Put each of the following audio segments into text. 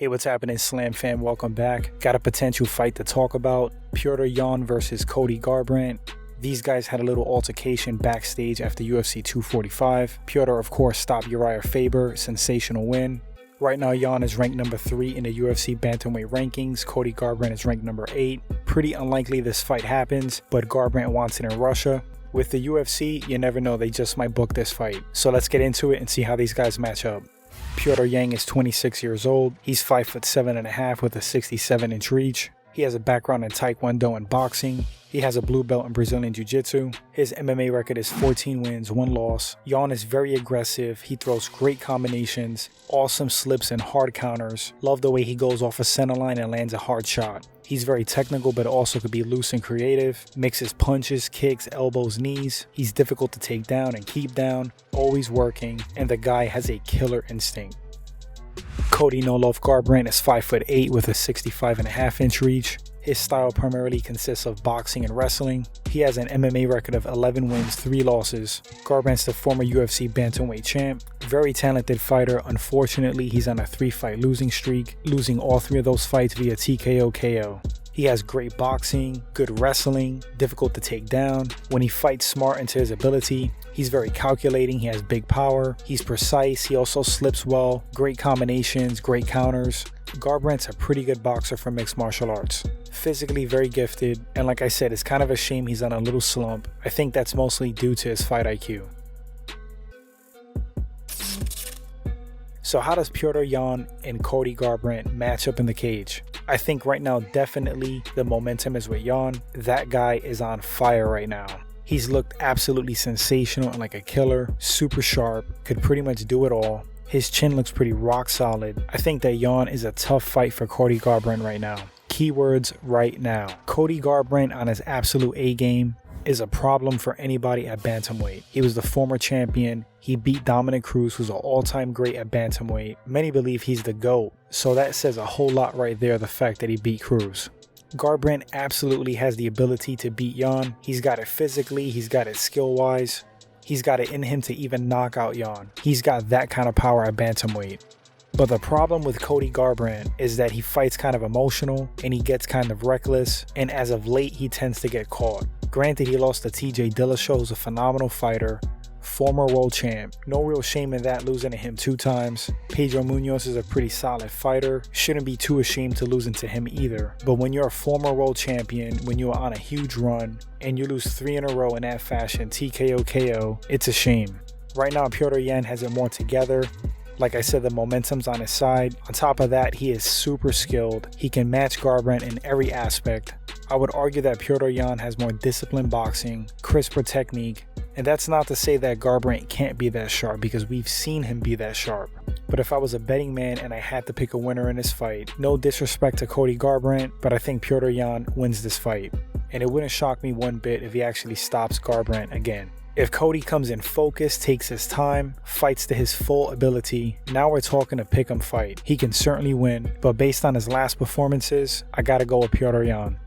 Hey, what's happening, Slam fam? Welcome back. Got a potential fight to talk about. Petr Yan versus Cody Garbrandt. These guys had a little altercation backstage after UFC 245. Petr, of course, stopped Uriah Faber. Sensational win. Right now, Yan is ranked number 3 in the UFC bantamweight rankings. Cody Garbrandt is ranked number 8. Pretty unlikely this fight happens, but Garbrandt wants it in Russia. With the UFC, you never know, they just might book this fight. So let's get into it and see how these guys match up. Petr Yan is 26 years old. He's 5'7.5" with a 67-inch reach. He has a background in Taekwondo and boxing. He has a blue belt in Brazilian Jiu-Jitsu. His MMA record is 14 wins, 1 loss. Yan is very aggressive. He throws great combinations, awesome slips and hard counters. Love the way he goes off a center line and lands a hard shot. He's very technical, but also could be loose and creative. Mixes punches, kicks, elbows, knees. He's difficult to take down and keep down, always working, and the guy has a killer instinct. Cody No Love Garbrandt is 5'8" with a 65.5-inch reach. His style primarily consists of boxing and wrestling. He has an MMA record of 11 wins, 3 losses. Garbrandt's the former UFC bantamweight champ. Very talented fighter. Unfortunately, he's on a 3-fight losing streak, losing all 3 of those fights via TKO KO. He has great boxing, good wrestling, difficult to take down. When he fights smart into his ability, he's very calculating, he has big power, he's precise, he also slips well, great combinations, great counters. Garbrandt's a pretty good boxer for mixed martial arts. Physically very gifted, and like I said, it's kind of a shame he's on a little slump. I think that's mostly due to his fight IQ. So how does Petr Yan and Cody Garbrandt match up in the cage? I think right now definitely the momentum is with Yan. That guy is on fire right now. He's looked absolutely sensational and like a killer, super sharp, could pretty much do it all. His chin looks pretty rock solid. I think that Yan is a tough fight for Cody Garbrandt right now. Keywords right now. Cody Garbrandt on his absolute A game is a problem for anybody at bantamweight. He was the former champion. He beat Dominic Cruz, who's an all-time great at bantamweight. Many believe he's the GOAT, so that says a whole lot right there, the fact that he beat Cruz. Garbrandt absolutely has the ability to beat Yan. He's got it physically, he's got it skill-wise. He's got it in him to even knock out Yan. He's got that kind of power at bantamweight. But the problem with Cody Garbrandt is that he fights kind of emotional and he gets kind of reckless, and as of late he tends to get caught. Granted, he lost to TJ Dillashaw, who's a phenomenal fighter, former world champ. No real shame in that, losing to him 2 times. Pedro Munoz is a pretty solid fighter. Shouldn't be too ashamed to losing to him either. But when you're a former world champion, when you are on a huge run, and you lose 3 in a row in that fashion, TKO KO, it's a shame. Right now, Petr Yan has it more together. Like I said, the momentum's on his side. On top of that, he is super skilled. He can match Garbrandt in every aspect. I would argue that Petr Yan has more disciplined boxing, crisper technique, and that's not to say that Garbrandt can't be that sharp, because we've seen him be that sharp. But if I was a betting man and I had to pick a winner in this fight, no disrespect to Cody Garbrandt, but I think Petr Yan wins this fight. And it wouldn't shock me one bit if he actually stops Garbrandt again. If Cody comes in focused, takes his time, fights to his full ability, now we're talking a pick'em fight. He can certainly win, but based on his last performances, I gotta go with Petr Yan.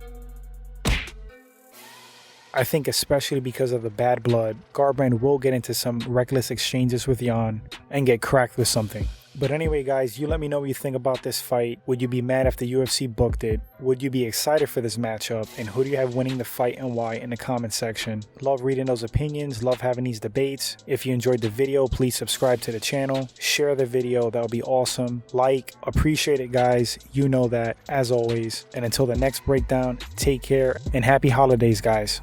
I think especially because of the bad blood, Garbrandt will get into some reckless exchanges with Yan and get cracked with something. But anyway guys, you let me know what you think about this fight. Would you be mad if the UFC booked it? Would you be excited for this matchup? And who do you have winning the fight and why in the comment section? Love reading those opinions, love having these debates. If you enjoyed the video, please subscribe to the channel. Share the video, that would be awesome. Like, appreciate it guys. You know that, as always. And until the next breakdown, take care and happy holidays guys.